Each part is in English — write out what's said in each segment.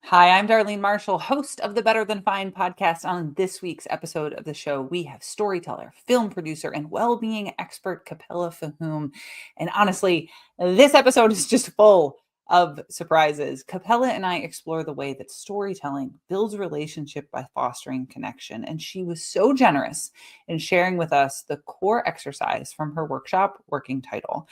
Hi, I'm Darlene Marshall, host of the Better Than Fine podcast. On this week's episode of the show, we have storyteller, film producer, and well-being expert Capella Fahoome. And honestly, this episode is just full of surprises. Capella and I explore the way that storytelling builds relationship by fostering connection. And she was so generous in sharing with us the core exercise from her workshop, Working Title.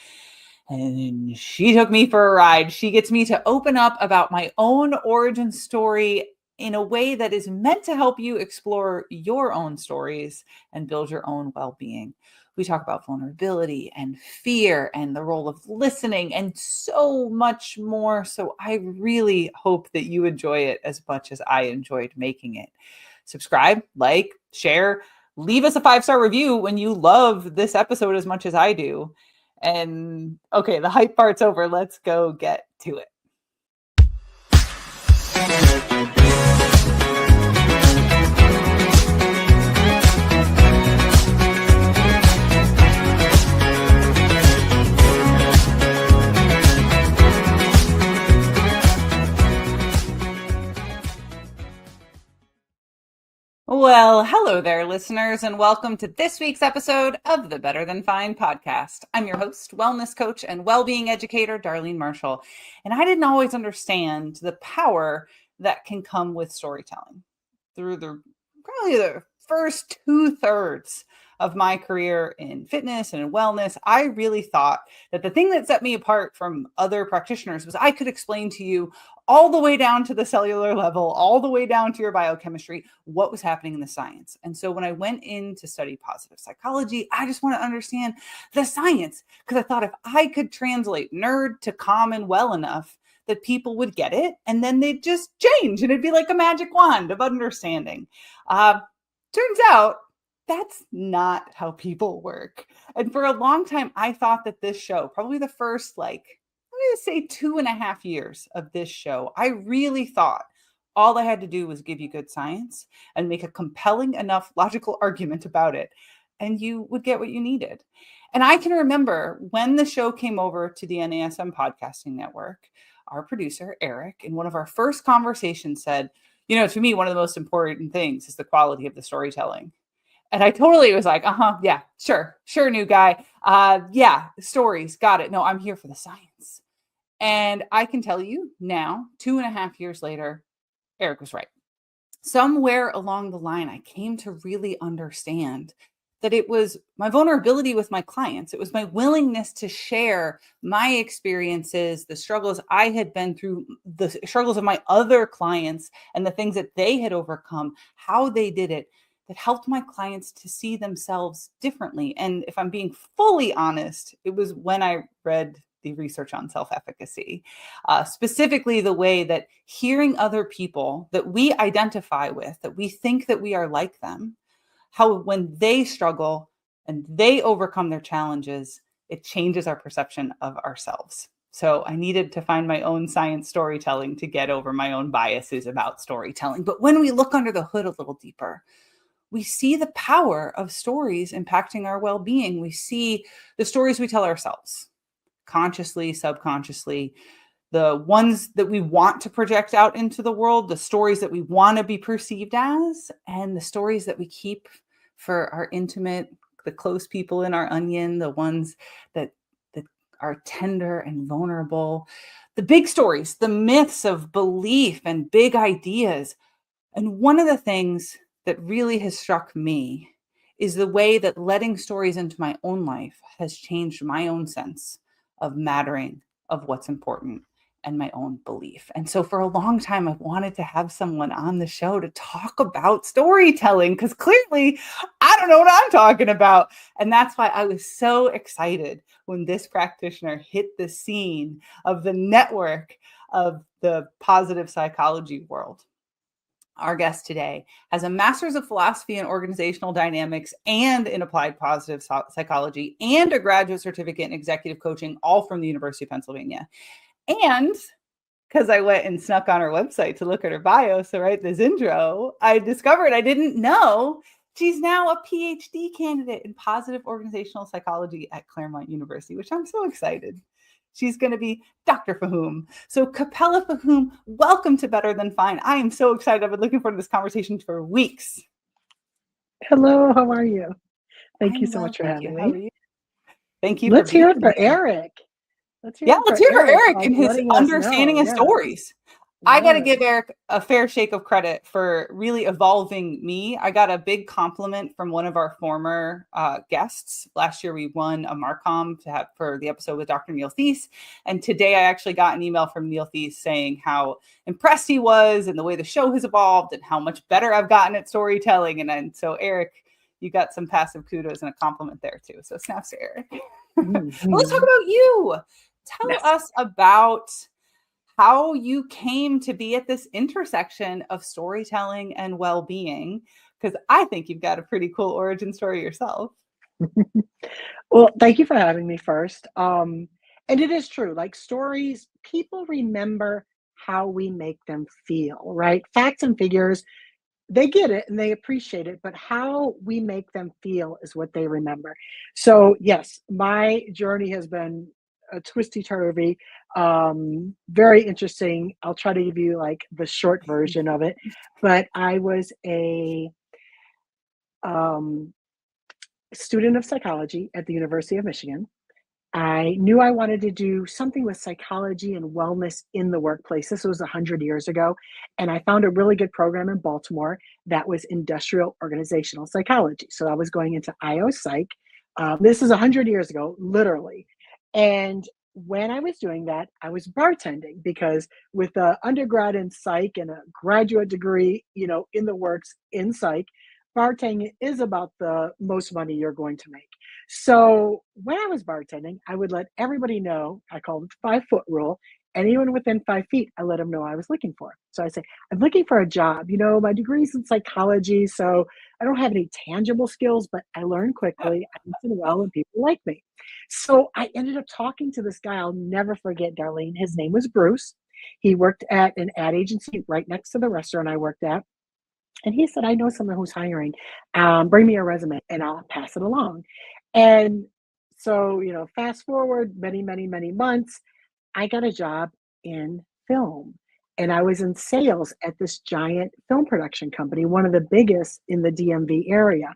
And she took me for a ride. She gets me to open up about my own origin story in a way that is meant to help you explore your own stories and build your own well-being. We talk about vulnerability and fear and the role of listening and so much more. So I really hope that you enjoy it as much as I enjoyed making it. Subscribe, like, share, leave us a 5-star review when you love this episode as much as I do. And okay, the hype part's over. Let's go get to it. Well, hello there, listeners, and welcome to this week's episode of the Better Than Fine podcast. I'm your host, wellness coach, and well-being educator, Darlene Marshall. And I didn't always understand the power that can come with storytelling. Through probably the first 2/3 of my career in fitness and in wellness, I really thought that the thing that set me apart from other practitioners was I could explain to you all the way down to the cellular level, all the way down to your biochemistry, what was happening in the science. And so when I went in to study positive psychology, I just want to understand the science because I thought if I could translate nerd to common well enough, that people would get it and then they'd just change and it'd be like a magic wand of understanding. Turns out that's not how people work. And for a long time, I thought that this show, probably the first, I'm going to say 2.5 years of this show, I really thought all I had to do was give you good science and make a compelling enough logical argument about it, and you would get what you needed. And I can remember when the show came over to the NASM Podcasting Network, our producer, Eric, in one of our first conversations said, to me, one of the most important things is the quality of the storytelling. And I totally was like, yeah, sure, new guy. Yeah, stories, got it. No, I'm here for the science. And I can tell you now, 2.5 years later, Eric was right. Somewhere along the line, I came to really understand that it was my vulnerability with my clients. It was my willingness to share my experiences, the struggles I had been through, the struggles of my other clients, and the things that they had overcome, how they did it, that helped my clients to see themselves differently. And if I'm being fully honest, it was when I read the research on self-efficacy, specifically the way that hearing other people that we identify with, that we think that we are like them, how when they struggle and they overcome their challenges, it changes our perception of ourselves. So I needed to find my own science storytelling to get over my own biases about storytelling. But when we look under the hood a little deeper, we see the power of stories impacting our well-being. We see the stories we tell ourselves, consciously, subconsciously, the ones that we want to project out into the world, the stories that we want to be perceived as, and the stories that we keep for our intimate, the close people in our onion, the ones that are tender and vulnerable, the big stories, the myths of belief and big ideas. And one of the things that really has struck me is the way that letting stories into my own life has changed my own sense of mattering, of what's important, and my own belief. And so for a long time, I wanted to have someone on the show to talk about storytelling because clearly I don't know what I'm talking about. And that's why I was so excited when this practitioner hit the scene of the network of the positive psychology world. Our guest today has a master's of philosophy in organizational dynamics and in applied positive psychology and a graduate certificate in executive coaching, all from the University of Pennsylvania. And because I went and snuck on her website to look at her bio to write this intro, I discovered I didn't know she's now a PhD candidate in positive organizational psychology at Claremont University, which I'm so excited She's going to be Dr. Fahoome. So Capella Fahoome, welcome to Better Than Fine. I am so excited. I've been looking forward to this conversation for weeks. Hello, how are you? Thank you I'm so well, much for thank you. having How me. are you? Thank you for Let's being hear it for here. Eric. Let's Yeah, hear it let's for hear for Eric, Eric like and his letting us understanding know. of Yeah, stories. I got to yes. give Eric a fair shake of credit for really evolving me. I got a big compliment from one of our former guests. Last year, we won a Marcom for the episode with Dr. Neil Thies. And today, I actually got an email from Neil Thies saying how impressed he was and the way the show has evolved and how much better I've gotten at storytelling. And so, Eric, you got some passive kudos and a compliment there, too. So, snaps to Eric. Mm-hmm. But let's talk about you. Tell Yes. us about how you came to be at this intersection of storytelling and well-being, because I think you've got a pretty cool origin story yourself. Well, thank you for having me first. And it is true, like stories, people remember how we make them feel, right? Facts and figures, they get it and they appreciate it, but how we make them feel is what they remember. So, yes, my journey has been a twisty turvy, very interesting. I'll try to give you like the short version of it. But I was a um, student of psychology at the University of Michigan. I knew I wanted to do something with psychology and wellness in the workplace. This was 100 years ago. And I found a really good program in Baltimore that was industrial organizational psychology. So I was going into IO Psych. This is 100 years ago, literally. And when I was doing that, I was bartending because with an undergrad in psych and a graduate degree, in the works in psych, bartending is about the most money you're going to make. So when I was bartending, I would let everybody know. I called it the 5 foot rule. Anyone within 5 feet, I let them know I was looking for. So I say, I'm looking for a job. My degree's in psychology, so I don't have any tangible skills, but I learn quickly. I listen well, and people like me. So I ended up talking to this guy. I'll never forget, Darlene. His name was Bruce. He worked at an ad agency right next to the restaurant I worked at. And he said, I know someone who's hiring. Bring me a resume and I'll pass it along. And so, fast forward many, many, many months, I got a job in film. And I was in sales at this giant film production company, one of the biggest in the DMV area.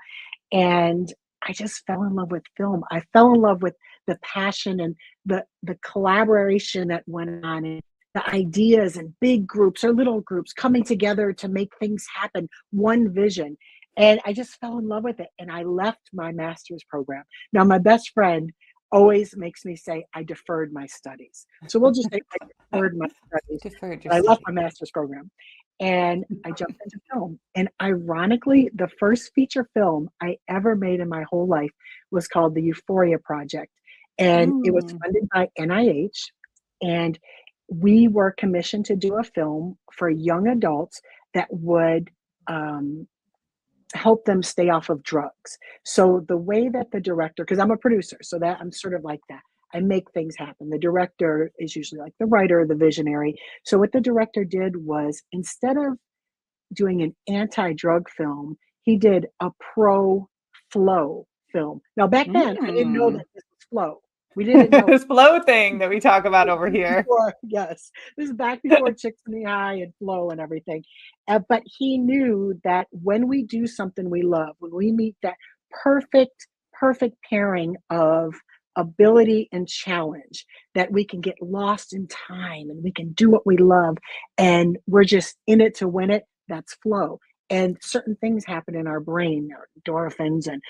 And I just fell in love with film. I fell in love with the passion and the collaboration that went on, and the ideas and big groups or little groups coming together to make things happen, one vision. And I just fell in love with it. And I left my master's program. Now, my best friend always makes me say I deferred my studies. So we'll just say I deferred my studies. Deferred your But I left study. my master's program and I jumped into film. And ironically, the first feature film I ever made in my whole life was called The Euphoria Project. And it was funded by NIH. And we were commissioned to do a film for young adults that would help them stay off of drugs. So the way that the director, because I'm a producer, so that I'm sort of like that. I make things happen. The director is usually like the writer, the visionary. So what the director did was, instead of doing an anti-drug film, he did a pro-flow film. Now back then, I didn't know that this was flow. We didn't know. This flow thing that we talk about over here. Yes, this is back before Chicks in the High and Flow and everything. But he knew that when we do something we love, when we meet that perfect pairing of ability and challenge, that we can get lost in time and we can do what we love and we're just in it to win it. That's flow. And certain things happen in our brain, endorphins and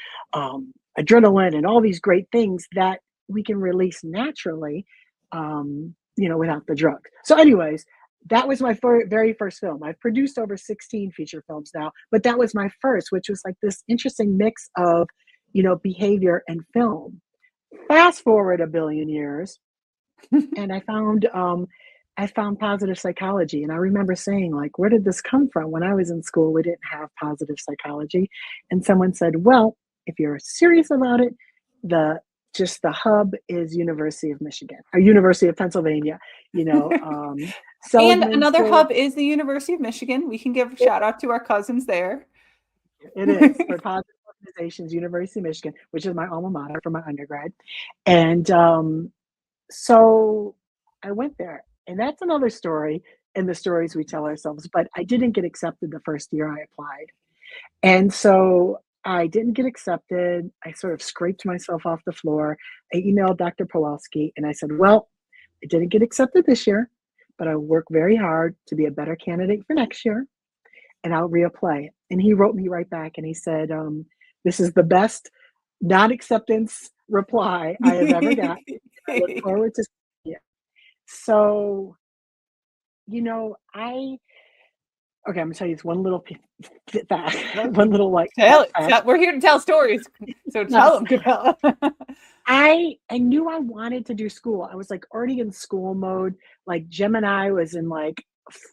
adrenaline and all these great things that we can release naturally, without the drugs. So anyways, that was my very first film. I've produced over 16 feature films now, but that was my first, which was like this interesting mix of, behavior and film. Fast forward a billion years, and I found positive psychology. And I remember saying, like, where did this come from? When I was in school, we didn't have positive psychology. And someone said, well, if you're serious about it, the hub is University of Michigan or University of Pennsylvania, And Seligman another School. hub is the University of Michigan. We can give a shout out to our cousins there. It is for positive organizations, University of Michigan, which is my alma mater for my undergrad. And So I went there, and that's another story in the stories we tell ourselves, but I didn't get accepted the first year I applied. And so I didn't get accepted. I sort of scraped myself off the floor. I emailed Dr. Pawelski and I said, well, I didn't get accepted this year, but I'll work very hard to be a better candidate for next year and I'll reapply. And he wrote me right back and he said, this is the best non acceptance reply I have ever got. I look forward to seeing you. So, okay, I'm gonna tell you this one little fact, one little like Tell it. fact. We're here to tell stories. So tell Yes. them, Capella. I knew I wanted to do school. I was like already in school mode. Like Gemini was in like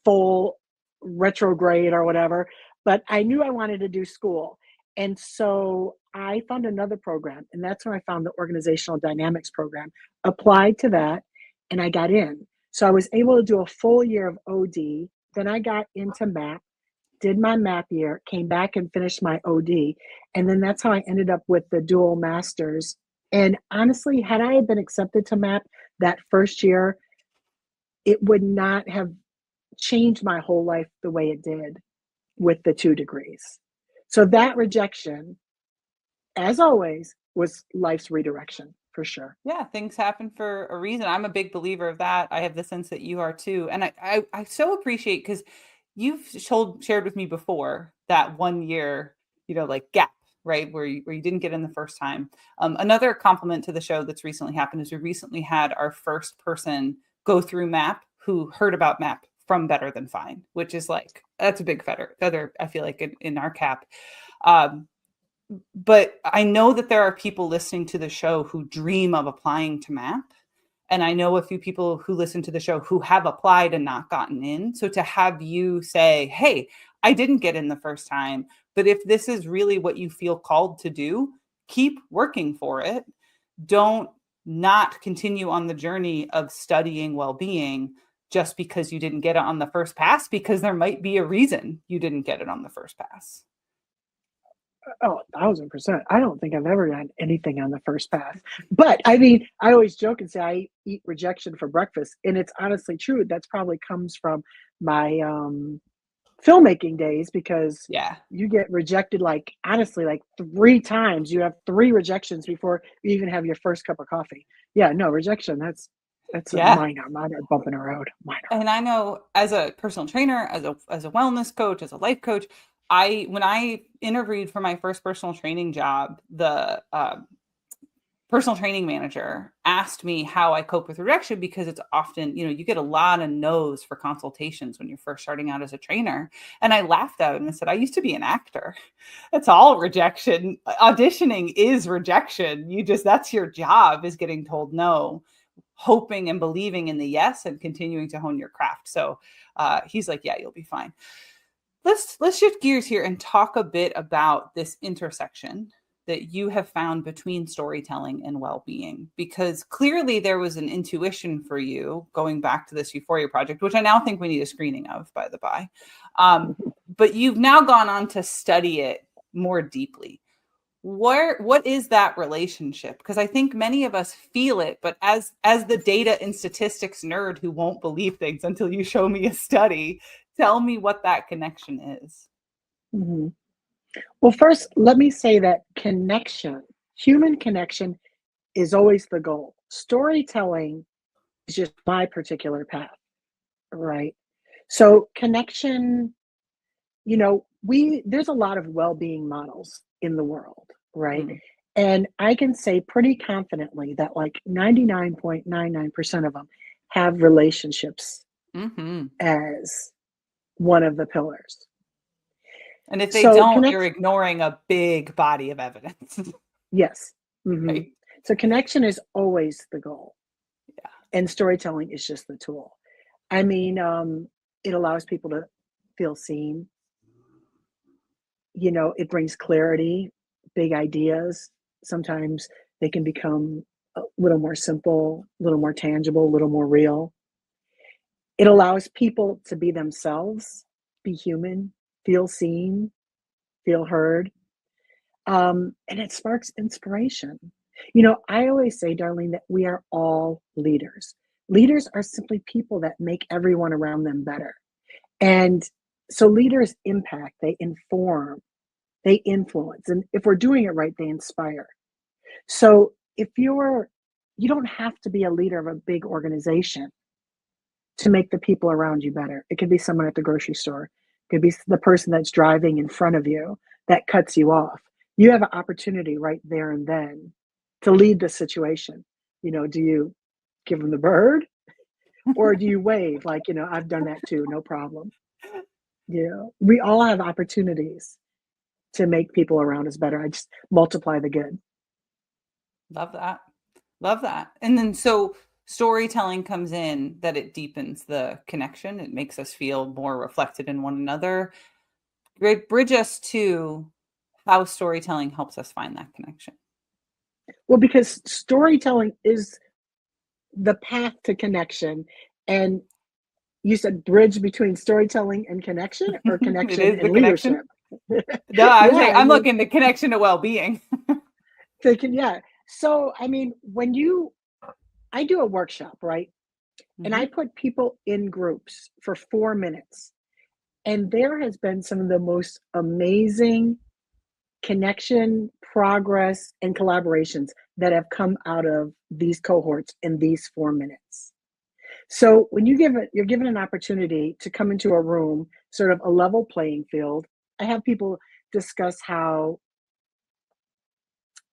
full retrograde or whatever, but I knew I wanted to do school. And so I found another program, and that's when I found the organizational dynamics program, applied to that, and I got in. So I was able to do a full year of OD. Then I got into MAP, did my MAP year, came back and finished my OD. And then that's how I ended up with the dual masters. And honestly, had I been accepted to MAP that first year, it would not have changed my whole life the way it did with the 2 degrees. So that rejection, as always, was life's redirection for sure. Yeah, things happen for a reason. I'm a big believer of that. I have the sense that you are too. And I so appreciate because you've shared with me before that 1 year, like gap, right? Where you didn't get in the first time. Another compliment to the show that's recently happened is we recently had our first person go through MAP who heard about MAP from Better Than Fine, which is like, that's a big feather, I feel like in our cap. Um, but I know that there are people listening to the show who dream of applying to MAP. And I know a few people who listen to the show who have applied and not gotten in. So to have you say, hey, I didn't get in the first time, but if this is really what you feel called to do, keep working for it. Don't not continue on the journey of studying well-being just because you didn't get it on the first pass, because there might be a reason you didn't get it on the first pass. Oh, 1,000%. I don't think I've ever done anything on the first pass. But I mean, I always joke and say I eat rejection for breakfast. And it's honestly true. That's probably comes from my filmmaking days because Yeah. you get rejected like honestly like 3 times. You have 3 rejections before you even have your first cup of coffee. Yeah, no, rejection, that's a Yeah. minor bump in the road. Minor. And I know as a personal trainer, as a wellness coach, as a life coach, when I interviewed for my first personal training job, the personal training manager asked me how I cope with rejection, because it's often, you get a lot of no's for consultations when you're first starting out as a trainer. And I laughed at it and I said, I used to be an actor. That's all rejection. Auditioning is rejection. That's your job, is getting told no, hoping and believing in the yes, and continuing to hone your craft. So he's like, yeah, you'll be fine. Let's shift gears here and talk a bit about this intersection that you have found between storytelling and well-being, because clearly there was an intuition for you going back to this Euphoria project, which I now think we need a screening of, by the by. But you've now gone on to study it more deeply. What is that relationship? Because I think many of us feel it, but as the data and statistics nerd who won't believe things until you show me a study, tell me what that connection is. Mhm. Well, first, let me say that human connection is always the goal. Storytelling is just my particular path, right? So connection, there's a lot of well-being models in the world, right? Mm. And I can say pretty confidently that like 99.99% of them have relationships Mm-hmm. as one of the pillars. And if they So don't, connect, you're ignoring a big body of evidence. yes. Hmm. Right. So connection is always the goal, Yeah. and storytelling is just the tool. I mean, it allows people to feel seen. It brings clarity, big ideas. Sometimes they can become a little more simple, a little more tangible, a little more real. It allows people to be themselves, be human, feel seen, feel heard. And it sparks inspiration. I always say, Darlene, that we are all leaders. Leaders are simply people that make everyone around them better. And so leaders impact, they inform, they influence. And if we're doing it right, they inspire. So if you don't have to be a leader of a big organization to make the people around you better. It could be someone at the grocery store. It could be the person that's driving in front of you that cuts you off. You have an opportunity right there and then to lead the situation. Do you give them the bird or do you wave? Like, I've done that too, no problem. We all have opportunities to make people around us better. I just multiply the good. Love that. Love that. And then so storytelling comes in that it deepens the connection. It makes us feel more reflected in one another. Great. Bridge us to how storytelling helps us find that connection. Well, because storytelling is the path to connection. And you said bridge between storytelling and connection or It connection is the and leadership? connection. No, I'm Yeah, saying I'm looking the connection to well-being. yeah. So, I do a workshop, right? And I Mhm. put people in groups for 4 minutes. And there has been some of the most amazing connection, progress, and collaborations that have come out of these cohorts in these 4 minutes. So when you're given an opportunity to come into a room, sort of a level playing field. I have people discuss how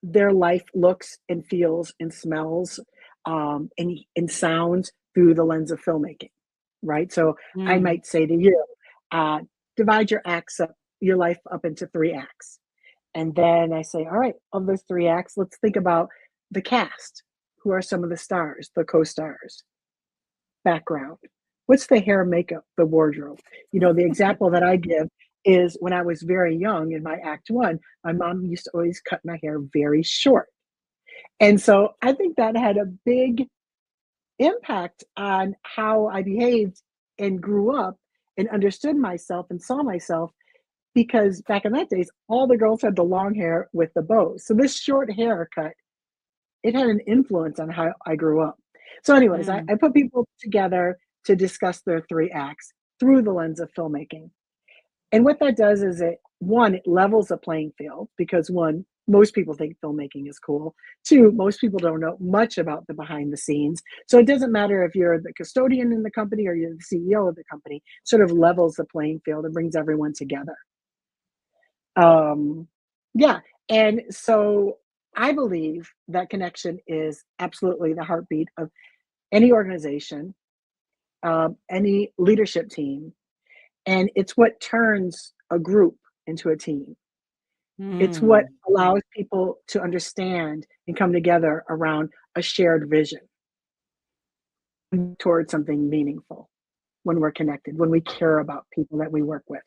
their life looks and feels and smells, and sounds through the lens of filmmaking, right? So I Mm. might say to you, uh, divide your life up into 3 acts. And then I say, all right, of those 3 acts, let's think about the cast. Who are some of the stars, the co-stars? Background. What's the hair, makeup, the wardrobe? The example that I give is when I was very young in my act one, my mom used to always cut my hair very short. And so I think that had a big impact on how I behaved and grew up and understood myself and saw myself because back in that days, all the girls had the long hair with the bows. So this short haircut, it had an influence on how I grew up. So, anyways, I, Mm. I put people together to discuss their 3 acts through the lens of filmmaking. And what that does is it levels the playing field because most people think filmmaking is cool. Two, most people don't know much about the behind the scenes. So it doesn't matter if you're the custodian in the company or you're the CEO of the company, sort of levels the playing field and brings everyone together. Um, yeah. And so I believe that connection is absolutely the heartbeat of any organization, any leadership team, and it's what turns a group into a team. It's what Mm. allows people to understand and come together around a shared vision towards something meaningful when we're connected, when we care about people that we work with.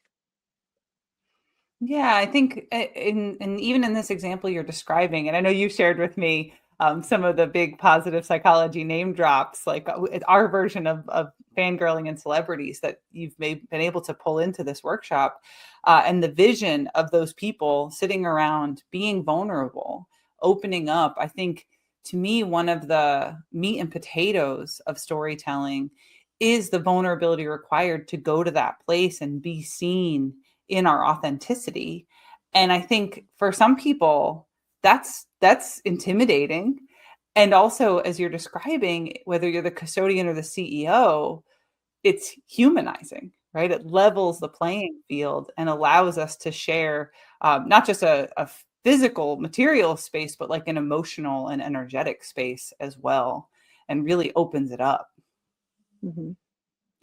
Yeah, I think in even in this example you're describing, and I know you shared with me some of the big positive psychology name drops, like our version of fangirling and celebrities that been able to pull into this workshop, and the vision of those people sitting around, being vulnerable, opening up. I think to me, one of the meat and potatoes of storytelling is the vulnerability required to go to that place and be seen in our authenticity. And I think for some people, that's intimidating. And also, as you're describing, whether you're the custodian or the CEO, it's humanizing, right? It levels the playing field and allows us to share not just a physical material space, but like an emotional and energetic space as well, and really opens it up. Mhm.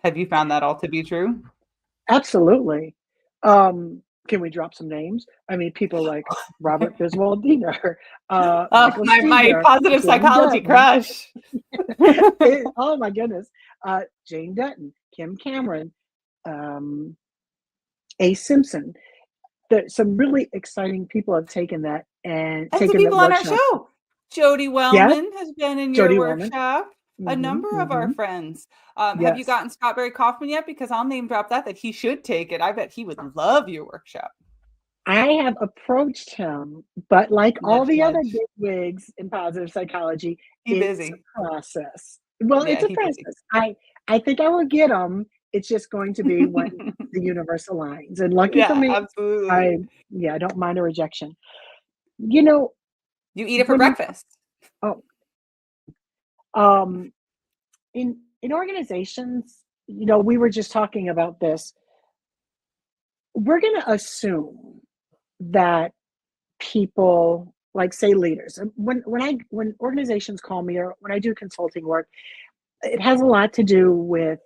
Have you found that all to be true? Absolutely. Can we drop some names? I mean, people like Robert Biswaldiner, Oh, Michael my Studer, positive Jane psychology Dutton. crush. Oh my goodness. Jane Dutton, Kim Cameron, um, A. Simpson. Some really exciting people have taken that and And some taken that people on our workshop. show. Jody Yes, Wellman has been in your Jody Wellman. workshop. A Hmm, number of our hmm. friends. Have you Yes. gotten Scott Barry Kaufman yet? Because I'll name drop that he should take it. I bet he would love your workshop. I have approached him, but like all Nudge, the other nudge. big wigs in positive psychology, He it's busy. a process. Well, it's Yeah, a he busy. process. I think I will get him. It's just going to be when the universe aligns. And lucky for Yeah, me, absolutely. I yeah, I don't mind a rejection. You know, You eat it for when we breakfast. oh, um, in organizations, we were just talking about this. We're going to assume that people, like say leaders, when organizations call me or when I do consulting work, it has a lot to do with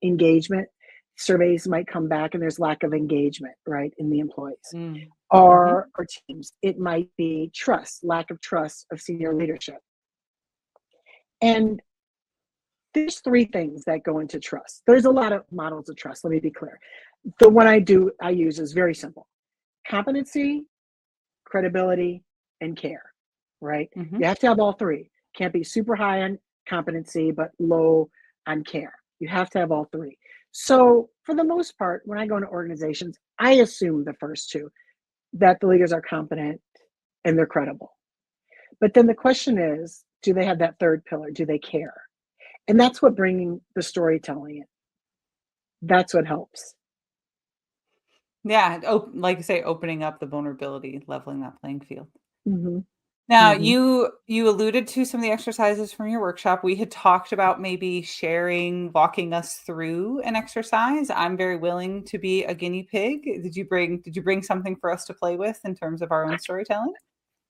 engagement. Surveys might come back and there's lack of engagement, right, in the employees Mm. or Mhm. teams. It might be trust, lack of trust of senior leadership. And there's three things that go into trust. There's a lot of models of trust. Let me be clear. The one I use is very simple: competency, credibility, and care, right? Mhm. You have to have all three. Can't be super high on competency, but low on care. You have to have all three. So, for the most part, when I go into organizations, I assume the first two, that the leaders are competent and they're credible. But then the question is, do they have that third pillar? Do they care? And that's what bringing the storytelling in. That's what helps. Yeah, like you say, opening up the vulnerability, leveling that playing field. Hmm. Now, Hmm. you alluded to some of the exercises from your workshop. We had talked about maybe sharing, walking us through an exercise. I'm very willing to be a guinea pig. Did you bring something for us to play with in terms of our own storytelling?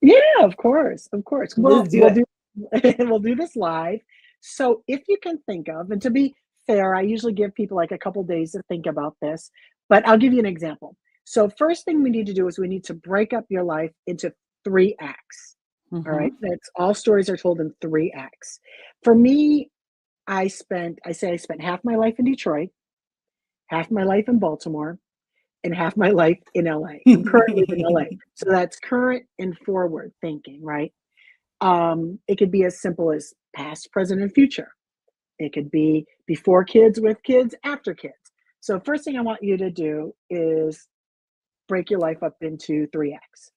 Yeah, of course, of course. Let's do We'll it. do we'll do this live. So if you can think of, and to be fair, I usually give people like a couple days to think about this, but I'll give you an example. So first thing we need to do is we need to break up your life into three acts. All right. Mhm. That's all stories are told in three acts. For me, I spent half my life in Detroit, half my life in Baltimore, and half my life in LA. I'm currently in LA. So that's current and forward thinking, right? It could be as simple as past, present, and future. It could be before kids, with kids, after kids. So first thing I want you to do is break your life up into three acts,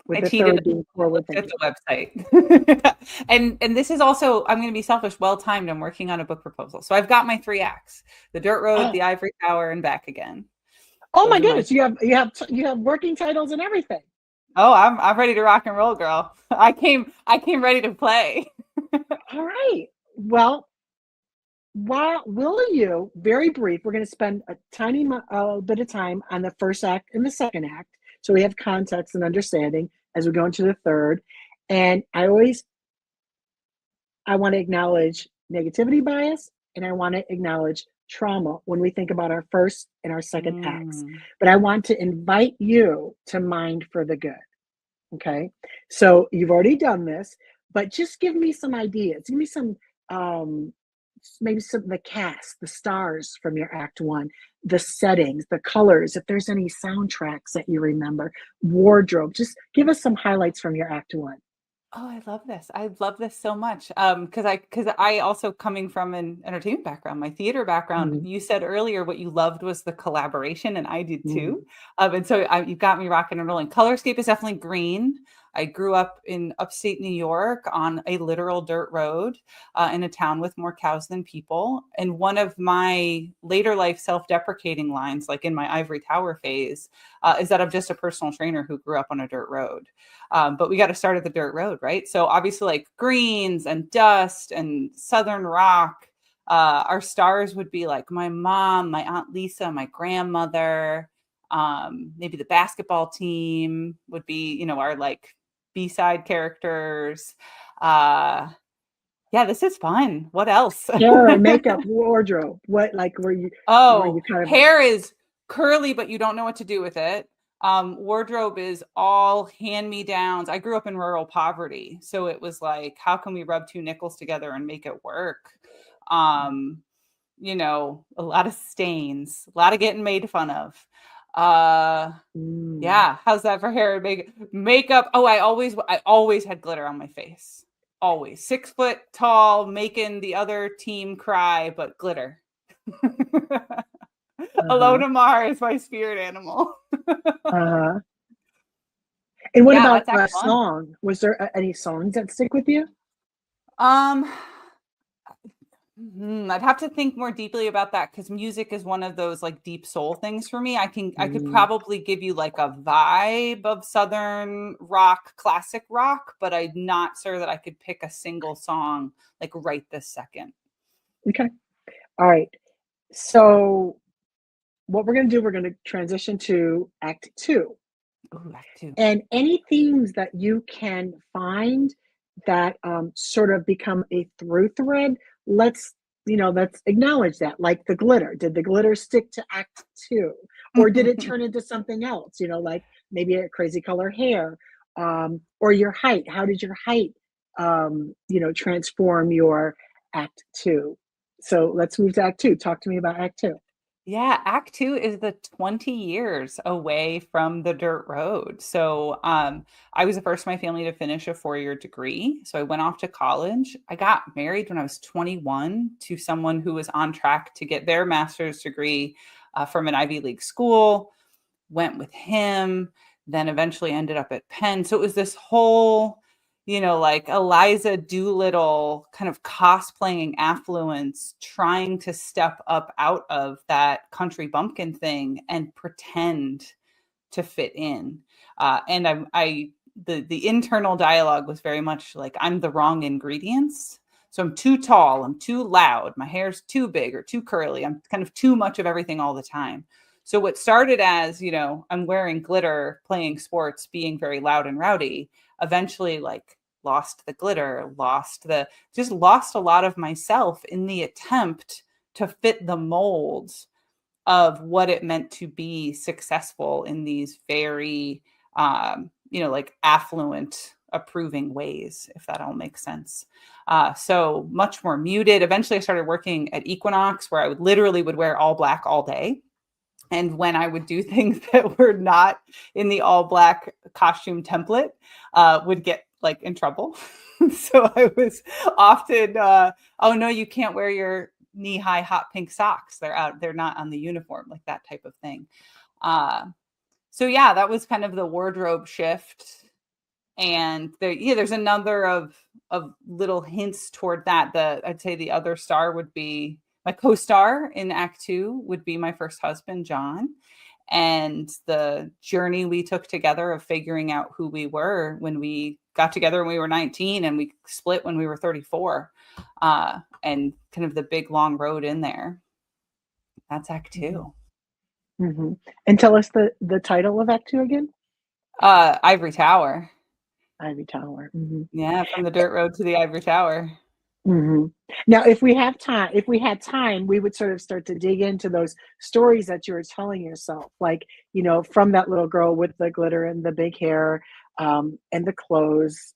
with I the cheated. third being I forward looked at thinking. the website. And this is also, I'm gonna be selfish, well timed. I'm working on a book proposal. So I've got my 3 acts: the dirt road, the Oh, ivory tower, and back again. oh my Those are my goodness! You have working titles and everything. Oh, I'm ready to rock and roll, girl. I came ready to play. All right. Well, while will you, very brief, we're going to spend a tiny bit of time on the first act and the second act, so we have context and understanding as we go into the third. And I want to acknowledge negativity bias, and I want to acknowledge trauma when we think about our first and our second acts. Mm. But I want to invite you to mind for the good. Okay. So you've already done this, but just give me some ideas. Give me some, um, maybe some the cast, the stars from your act one, the settings, the colors, if there's any soundtracks that you remember, wardrobe. Just give us some highlights from your act one. Oh, I love this. I love this so much. Because I also coming from an entertainment background, my theater background, Mm, you said earlier what you loved was the collaboration, and I did too. mm, And so you got me rocking and rolling. Colorscape is definitely green. I grew up in upstate New York on a literal dirt road in a town with more cows than people. And one of my later life self-deprecating lines, like in my ivory tower phase, is that I'm just a personal trainer who grew up on a dirt road. But we got to start at the dirt road, right? So obviously, like greens and dust and southern rock. Our stars would be like my mom, my aunt Lisa, my grandmother. Maybe the basketball team would be, our like B-side characters. Uh, yeah, this is fun. What else? hair and makeup, wardrobe. What like were Oh, you kind of hair is curly, but you don't know what to do with it. Wardrobe is all hand-me-downs. I grew up in rural poverty, so it was like, how can we rub two nickels together and make it work? Um, a lot of stains, a lot of getting made fun of. Uh, mm, yeah, how's that for hair and makeup? Oh, I always had glitter on my face. Always 6 foot tall, making the other team cry, but glitter. Uh-huh. Alona is my spirit animal. Uh-huh. And what Yeah, about that's act a one. song? Was there any songs that stick with you? Um, I'd have to think more deeply about that because music is one of those like deep soul things for me. I could Mm, probably give you like a vibe of Southern rock, classic rock, but I'm not sure that I could pick a single song like right this second. okay. All right. So what we're going to do, we're going to transition to Act Two. Ooh, act two. And any themes that you can find that sort of become a through thread, let's let's acknowledge that. Like the glitter, did the glitter stick to Act Two, or did it turn into something else? Like maybe a crazy color hair, or your height. How did your height, transform your Act Two? So let's move to Act Two. Talk to me about Act Two. Yeah, Act Two is the 20 years away from the dirt road. So I was the first in my family to finish a 4-year degree. So I went off to college. I got married when I was 21 to someone who was on track to get their master's degree from an Ivy League school, went with him, then eventually ended up at Penn. So it was this whole, like Eliza Doolittle kind of cosplaying affluence, trying to step up out of that country bumpkin thing and pretend to fit in. And the internal dialogue was very much like I'm the wrong ingredients. So I'm too tall, I'm too loud, my hair's too big or too curly. I'm kind of too much of everything all the time. So what started as, I'm wearing glitter, playing sports, being very loud and rowdy, eventually like lost the glitter, just lost a lot of myself in the attempt to fit the molds of what it meant to be successful in these very, like affluent, approving ways, if that all makes sense. So much more muted. Eventually, I started working at Equinox, where I would wear all black all day. And when I would do things that were not in the all black costume template, would get like in trouble. So I was often, oh no, you can't wear your knee-high hot pink socks. They're not on the uniform, like that type of thing. Uh, so yeah, that was kind of the wardrobe shift. And there's a number of little hints toward that. I'd say the other star would be my co-star in Act Two would be my first husband, John, and the journey we took together of figuring out who we were when we got together when we were 19 and we split when we were 34, and kind of the big long road in there. That's Act Mhm. Two. Mhm. And tell us the title of Act Two again. Ivory Tower. Ivy Tower. Mhm. Yeah, from the dirt road to the Ivory Tower. Mhm. Now, if we had time, we would sort of start to dig into those stories that you were telling yourself, like, from that little girl with the glitter and the big hair, and the clothes,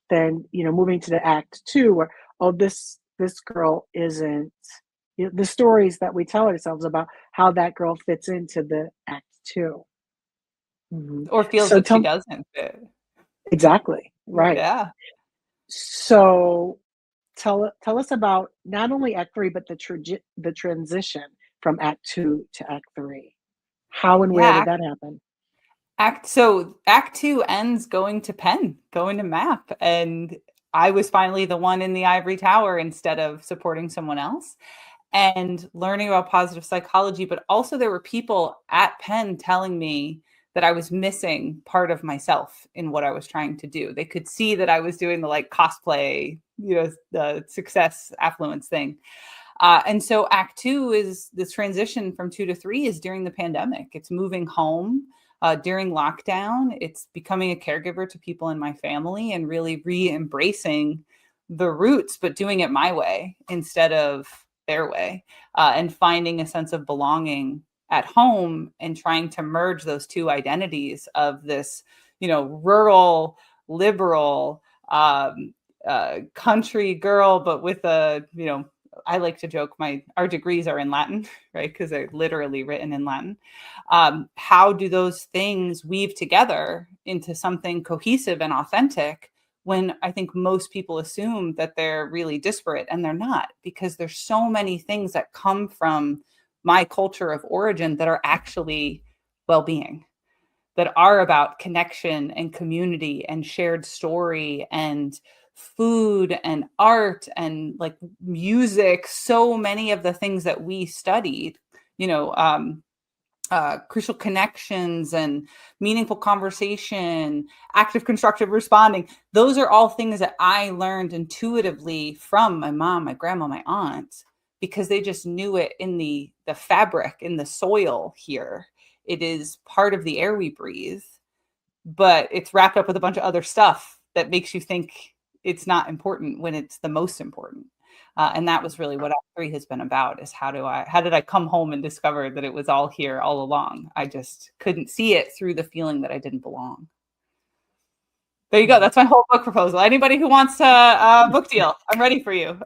then, moving to the Act Two where, oh, this girl isn't, the stories that we tell ourselves about how that girl fits into the Act Two. Mhm. Or feels So that she tell doesn't fit. exactly, right. Yeah. So tell us about not only Act Three, but the transition from Act Two to Act Three. How and where Yeah. did that happen? Act Two ends going to Penn, going to MAP. And I was finally the one in the ivory tower instead of supporting someone else and learning about positive psychology. But also there were people at Penn telling me that I was missing part of myself in what I was trying to do. They could see that I was doing the like cosplay, the success affluence thing. And so Act Two is this transition from 2 to 3 is during the pandemic. It's moving home during lockdown. It's becoming a caregiver to people in my family and really re-embracing the roots, but doing it my way instead of their way, and finding a sense of belonging at home and trying to merge those two identities of this, rural, liberal, country girl, but with a, I like to joke our degrees are in Latin, right? Because they're literally written in Latin. How do those things weave together into something cohesive and authentic when I think most people assume that they're really disparate, and they're not, because there's so many things that come from my culture of origin that are actually well-being, that are about connection and community and shared story and food and art and like music. So many of the things that we studied, you know, crucial connections and meaningful conversation, active constructive responding. Those are all things that I learned intuitively from my mom, my grandma, my aunt, because they just knew it in the fabric, in the soil here. It is part of the air we breathe, but it's wrapped up with a bunch of other stuff that makes you think it's not important when it's the most important. And that was really what Act 3 has been about, is how did I come home and discover that it was all here all along? I just couldn't see it through the feeling that I didn't belong. There you go. That's my whole book proposal. Anybody who wants a book deal, I'm ready for you.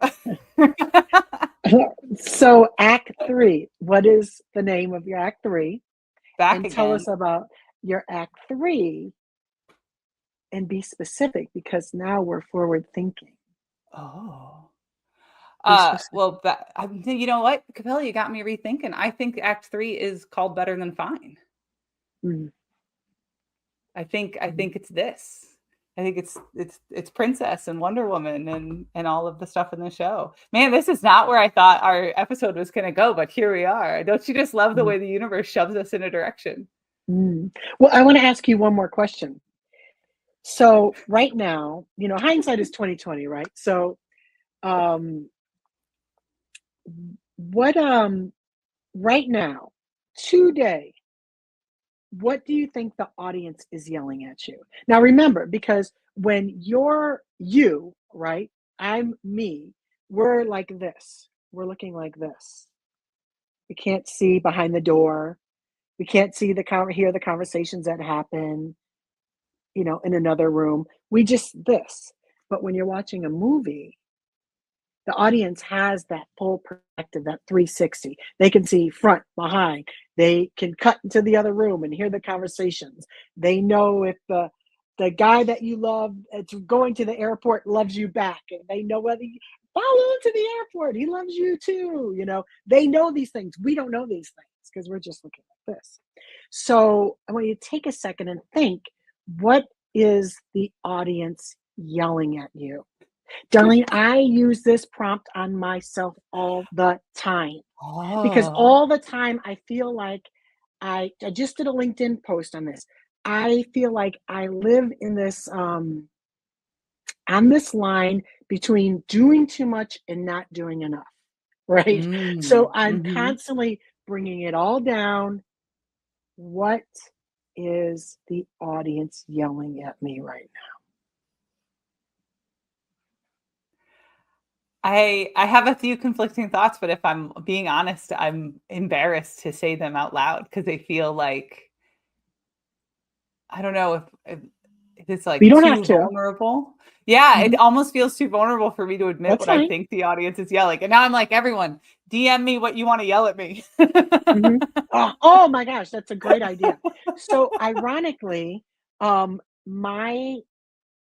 So Act 3, what is the name of your Act 3? Back And again. tell us about your Act 3 and be specific, because now we're forward thinking. Oh. Specific. Well, you know what, Capella, you got me rethinking. I think Act 3 is called Better Than Fine. Mm. I think it's this. I think it's Princess and Wonder Woman and all of the stuff in the show. Man, this is not where I thought our episode was going to go, but here we are. Don't you just love the way the universe shoves us in a direction? Well, I want to ask you one more question. So right now, hindsight is 2020, right? So, what right now, today, what do you think the audience is yelling at you? Now, remember, because when you're you, right? I'm me. We're like this. We're looking like this. We can't see behind the door. We can't see hear the conversations that happen, in another room. We just this. But when you're watching a movie, the audience has that full perspective, that 360. They can see front, behind. They can cut into the other room and hear the conversations. They know if the guy that you love it's going to the airport loves you back, and they know whether you follow him to the airport, he loves you too. They know these things. We don't know these things because we're just looking like this. So I want you to take a second and think, what is the audience yelling at you? Darlene, I use this prompt on myself all the time, because all the time I feel like I just did a LinkedIn post on this. I feel like I live in this on this line between doing too much and not doing enough, right? So I'm constantly bringing it all down. What is the audience yelling at me right now? I have a few conflicting thoughts, but if I'm being honest, I'm embarrassed to say them out loud because they feel like, I don't know if it's like You don't too have to. vulnerable. Yeah, it almost feels too vulnerable for me to admit That's what I fine. think the audience is yelling. And now I'm like, everyone, DM me what you want to yell at me. Oh my gosh, that's a great idea. So ironically, my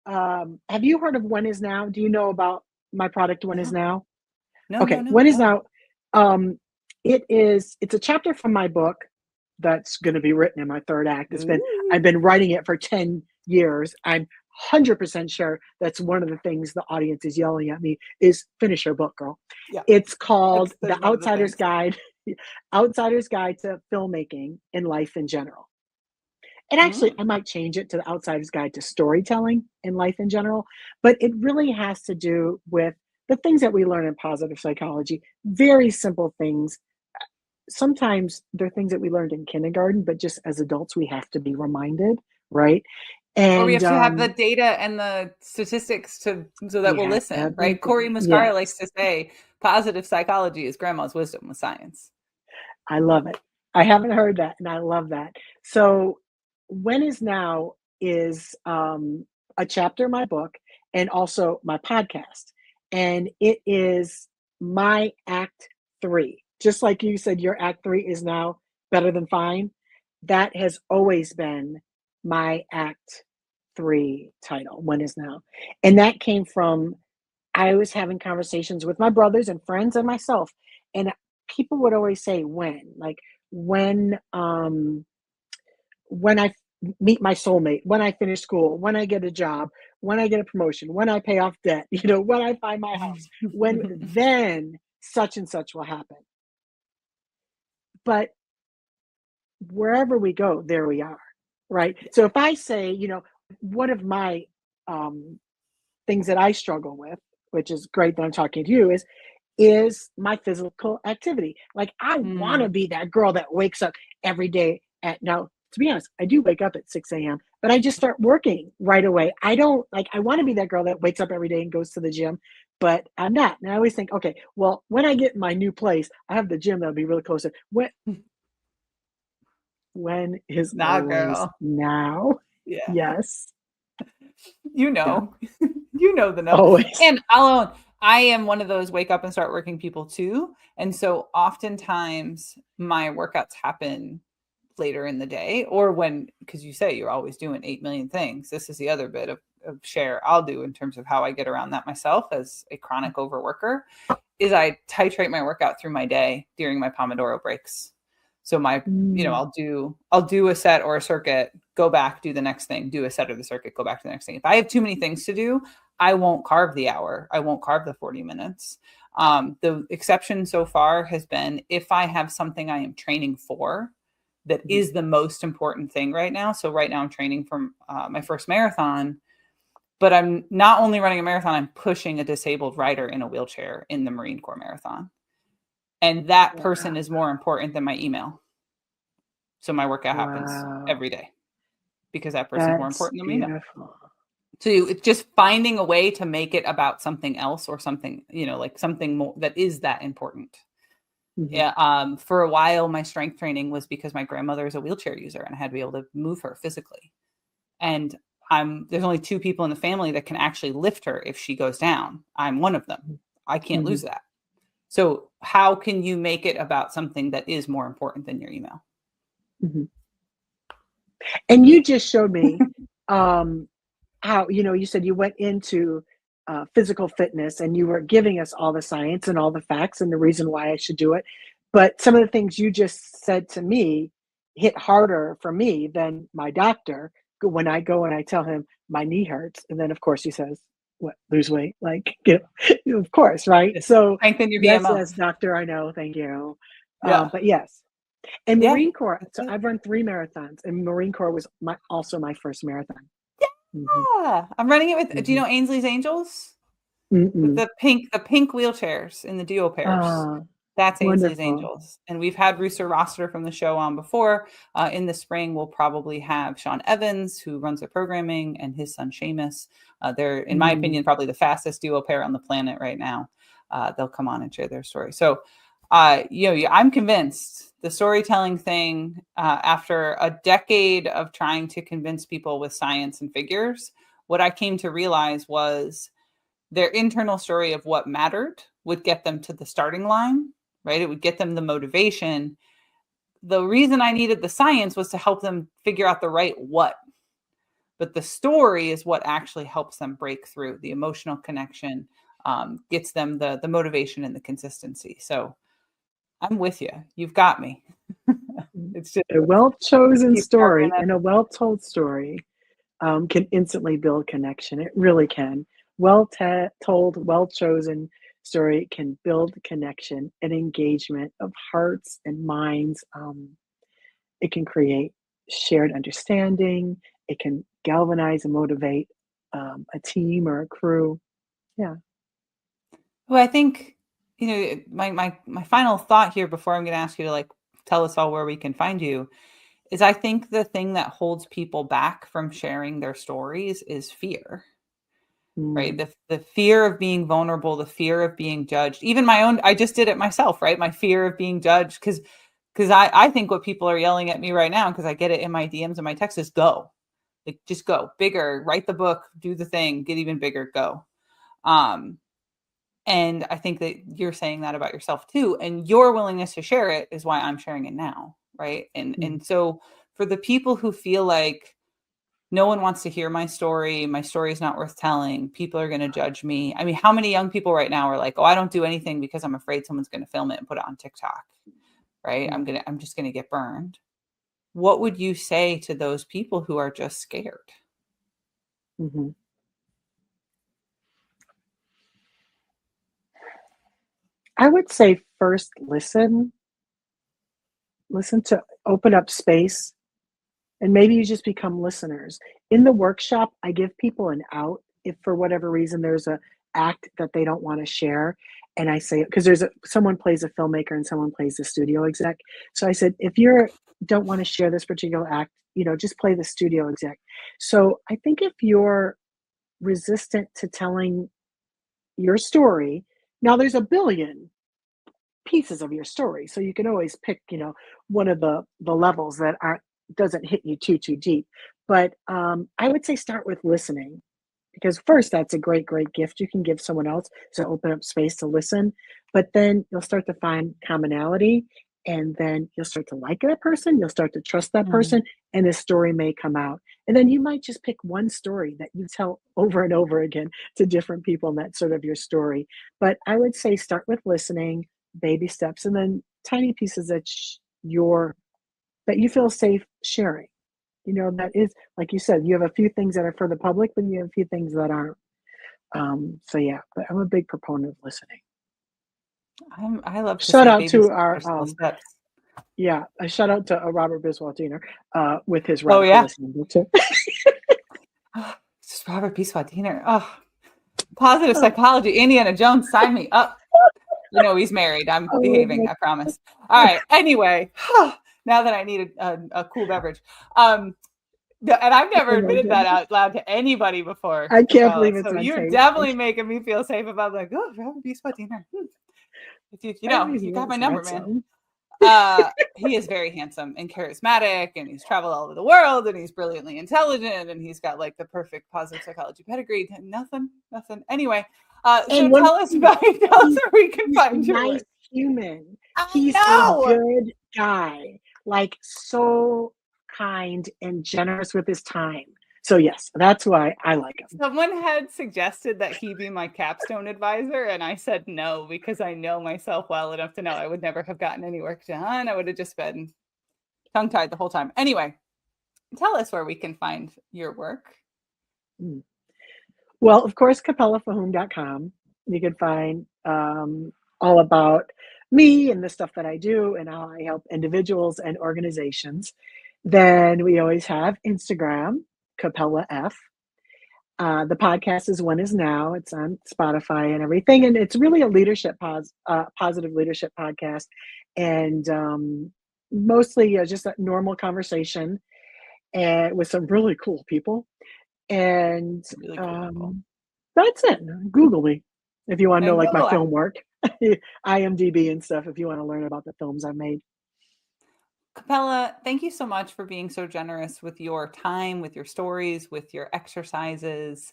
have you heard of When Is Now? Do you know about my product When Is No, Now? no, no, Okay, no, When Is no. Now, it's a chapter from my book that's going to be written in my third act. I've Ooh. been writing it for 10 years. I'm 100% sure that's one of the things the audience is yelling at me is finish your book, girl. Yeah, It's called that's The one of the Outsider's things. Guide, Outsider's Guide to Filmmaking and Life in General. And actually, I might change it to The Outsider's Guide to Storytelling and Life in General, but it really has to do with the things that we learn in positive psychology, very simple things. Sometimes they're things that we learned in kindergarten, but just as adults, we have to be reminded, right? Or we And have to have the data and the statistics so that we we'll have listen, right? Corey everything. Muscara likes Yes, to say positive psychology is grandma's wisdom with science. I love it. I haven't heard that, and I love that. So, When Is Now is a chapter in my book and also my podcast. And it is my Act 3. Just like you said, your Act 3 is now better than fine. That has always been my Act 3 title, When Is Now. And that came from I was having conversations with my brothers and friends and myself. And people would always say when, like when I meet my soulmate, when I finish school, when I get a job, when I get a promotion, when I pay off debt, when I find my house, when then such and such will happen. But wherever we go, there we are, right? So if I say, one of my um, things that I struggle with, which is great that I'm talking to you, is my physical activity. Like I want to Mm. be that girl that wakes up every day at now. To be honest, I do wake up at 6 a.m., but I just start working right away. I don't like, I want to be that girl that wakes up every day and goes to the gym, but I'm not. And I always think, okay, well, when I get my new place, I have the gym that'll be really close. When is Nah, always girl. now. Yeah. Yes. You Yeah. know, you know the no. Always. And I'll own, I am one of those wake up and start working people too. And so oftentimes my workouts happen later in the day or when, because you say you're always doing 8 million things. This is the other bit of share I'll do in terms of how I get around that myself as a chronic overworker is I titrate my workout through my day during my Pomodoro breaks. So Mm, I'll do a set or a circuit, go back, do the next thing, do a set of the circuit, go back to the next thing. If I have too many things to do, I won't carve the hour. I won't carve the 40 minutes. The exception so far has been if I have something I am training for that mhm. is the most important thing right now. So right now I'm training for my first marathon, but I'm not only running a marathon, I'm pushing a disabled rider in a wheelchair in the Marine Corps marathon. And that person Wow. is more important than my email. So my workout happens Wow. every day because that person's more That's important than my email. beautiful. So it's just finding a way to make it about something else or something, like something more that is that important. Mhm. Yeah. For a while, my strength training was because my grandmother is a wheelchair user and I had to be able to move her physically. And there's only 2 people in the family that can actually lift her if she goes down. I'm one of them. I can't lose Mhm. that. So how can you make it about something that is more important than your email? Mhm. And you just showed me um, how, you said you went into physical fitness and you were giving us all the science and all the facts and the reason why I should do it. But some of the things you just said to me hit harder for me than my doctor when I go and I tell him my knee hurts. And then, of course, he says, what, lose weight? Like, of course, right? Yes. So, Strengthen your yes, VMO. yes, doctor, I know. Thank you. Yeah. But yes. And Yeah. Marine Corps, That's so it. I've run 3 marathons, and Marine Corps was also my first marathon. Mhm, Yeah. I'm running it with, do you mhm. know Ainsley's Angels? With Mm-mm. the pink wheelchairs in the duo pairs. Ah, That's Ainsley's wonderful. Angels. And we've had Rooster Roster from the show on before. In the spring, we'll probably have Sean Evans, who runs the programming, and his son Seamus. They're, in my Mm, opinion, probably the fastest duo pair on the planet right now. They'll come on and share their story. So, I'm convinced the storytelling thing, after a decade of trying to convince people with science and figures, what I came to realize was their internal story of what mattered would get them to the starting line, right? It would get them the motivation. The reason I needed the science was to help them figure out the right what. But the story is what actually helps them break through the emotional connection, gets them the motivation and the consistency. So I'm with you. You've got me. mm. It's just A well-chosen keep carving story that. and a well-told story can instantly build connection. It really can. Well told, well-chosen story can build connection and engagement of hearts and minds. It can create shared understanding. It can galvanize and motivate a team or a crew. Yeah. Well, I think, my final thought here before I'm going to ask you to tell us all where we can find you is I think the thing that holds people back from sharing their stories is fear, right? Mm, The fear of being vulnerable, the fear of being judged. Even my own, I just did it myself, right? My fear of being judged because I think what people are yelling at me right now because I get it in my DMs and my texts is go, just go bigger, write the book, do the thing, get even bigger, go. Um, and I think that you're saying that about yourself too. And your willingness to share it is why I'm sharing it now. Right. And mm, and so for the people who feel like no one wants to hear my story. My story is not worth telling. People are going to judge me. I mean, how many young people right now are like, oh, I don't do anything because I'm afraid someone's going to film it and put it on TikTok, right? I'm just going to get burned. What would you say to those people who are just scared? Mm-hmm. I would say first listen to open up space, and maybe you just become listeners. In the workshop, I give people an out if for whatever reason there's a act that they don't want to share. And I say, because someone plays a filmmaker and someone plays a studio exec. So I said, if you don't want to share this particular act, just play the studio exec. So I think if you're resistant to telling your story, now there's a billion pieces of your story. So you can always pick, one of the levels that doesn't hit you too deep. But I would say start with listening, because first that's a great gift you can give someone else to open up space to listen. But then you'll start to find commonality, and then you'll start to like that person. You'll start to trust that person, and the story may come out. And then you might just pick one story that you tell over and over again to different people, and that's sort of your story. But I would say start with listening, baby steps, and then tiny pieces that you feel safe sharing. That is, like you said, you have a few things that are for the public, but you have a few things that aren't. So yeah, but I'm a big proponent of listening. I love to Shout say out baby to steps, small steps. yeah, a shout out to Robert Biswell-Diener with his Oh radical yeah, listening book too. just Robert P. Swadiner. Oh, positive psychology. Indiana Jones, sign me up. He's married. I'm behaving, I promise. All right. Anyway, now that I need a cool beverage. And I've never admitted that out loud to anybody before. I can't Capella. believe it's So on you're tape. definitely making me feel safe about like, oh, Robert B. Swadiner. You got my number, man. He is very handsome and charismatic, and he's traveled all over the world, and he's brilliantly intelligent, and he's got like the perfect positive psychology pedigree. Nothing. Anyway, so tell us where we can find your nice work. Human. I He's know. a good guy, like so kind and generous with his time. So yes, that's why I like him. Someone had suggested that he be my capstone advisor, and I said no because I know myself well enough to know I would never have gotten any work done. I would have just been tongue-tied the whole time. Anyway, tell us where we can find your work. Well, of course, capellafahoome.com. You can find all about me and the stuff that I do and how I help individuals and organizations. Then we always have Instagram, Capella F. The podcast is When Is Now. It's on Spotify and everything. And it's really a positive leadership podcast. And mostly just a normal conversation and with some really cool people. And Really cool people. that's it. Google me if you want to know like my Google film work, IMDb and stuff if you want to learn about the films I've made. Capella, thank you so much for being so generous with your time, with your stories, with your exercises.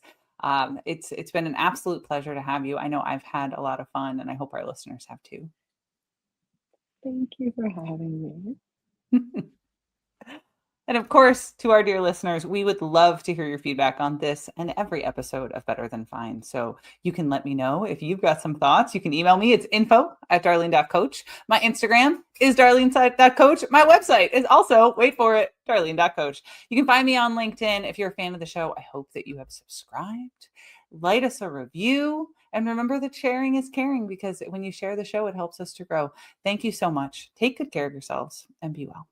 It's been an absolute pleasure to have you. I know I've had a lot of fun, and I hope our listeners have too. Thank you for having me. And of course, to our dear listeners, we would love to hear your feedback on this and every episode of Better Than Fine. So you can let me know if you've got some thoughts. You can email me. It's info@darlene.coach. My Instagram is darlene.coach. My website is also, wait for it, darlene.coach. You can find me on LinkedIn. If you're a fan of the show, I hope that you have subscribed. Write us a review. And remember that sharing is caring, because when you share the show, it helps us to grow. Thank you so much. Take good care of yourselves and be well.